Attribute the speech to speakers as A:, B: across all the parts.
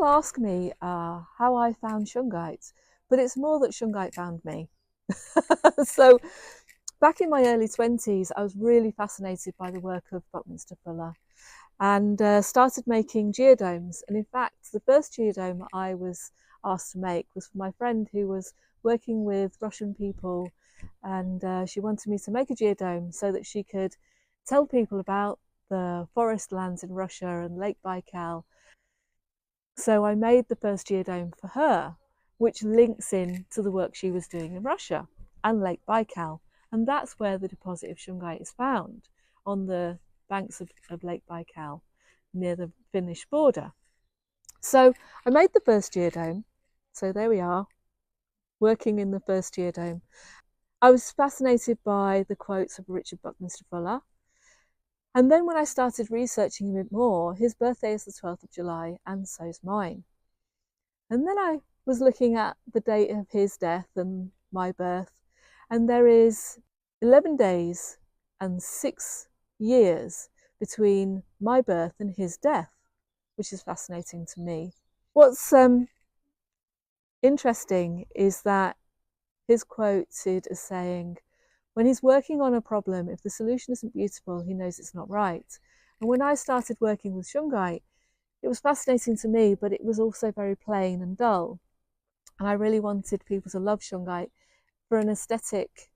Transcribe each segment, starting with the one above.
A: People ask me how I found Shungite, but it's more that Shungite found me. So back in my early 20s, I was really fascinated by the work of Buckminster Fuller and started making geodomes. And in fact, the first geodome I was asked to make was for my friend who was working with Russian people, and she wanted me to make a geodome so that she could tell people about the forest lands in Russia and Lake Baikal. So I made the first geodome for her, which links in to the work she was doing in Russia and Lake Baikal. And that's where the deposit of Shungite is found, on the banks of Lake Baikal near the Finnish border. So I made the first geodome. So there we are, working in the first geodome. I was fascinated by the quotes of Richard Buckminster Fuller. And then when I started researching a bit more, his birthday is the 12th of July, and so's mine. And then I was looking at the date of his death and my birth, and there is 11 days and 6 years between my birth and his death, which is fascinating to me. What's interesting is that he's quoted as saying, when he's working on a problem, if the solution isn't beautiful, he knows it's not right. And when I started working with Shungite, it was fascinating to me, but it was also very plain and dull. And I really wanted people to love Shungite for an aesthetic,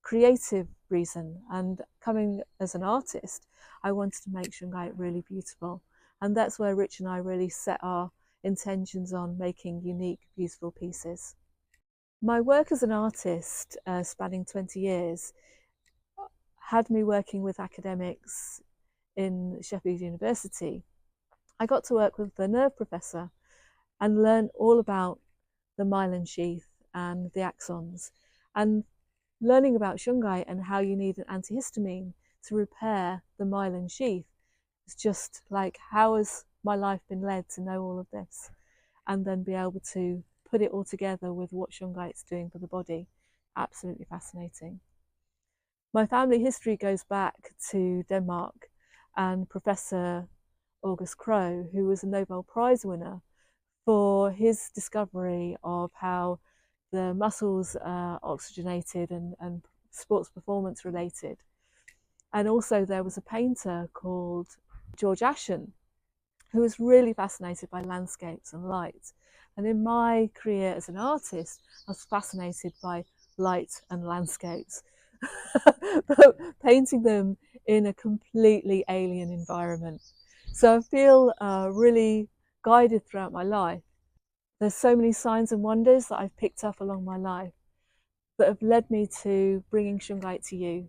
A: creative reason. And coming as an artist, I wanted to make Shungite really beautiful. And that's where Rich and I really set our intentions on making unique, beautiful pieces. My work as an artist, spanning 20 years, had me working with academics in Sheffield University. I got to work with the nerve professor and learn all about the myelin sheath and the axons, and learning about Shungite and how you need an antihistamine to repair the myelin sheath. It's just like, how has my life been led to know all of this and then be able to put it all together with what Shungite's doing for the body. Absolutely fascinating. My family history goes back to Denmark and Professor August Krogh, who was a Nobel Prize winner for his discovery of how the muscles are oxygenated and sports performance related. And also there was a painter called George Ashen, who was really fascinated by landscapes and light. And in my career as an artist, I was fascinated by light and landscapes, but painting them in a completely alien environment. So I feel really guided throughout my life. There's so many signs and wonders that I've picked up along my life that have led me to bringing Shungite to you.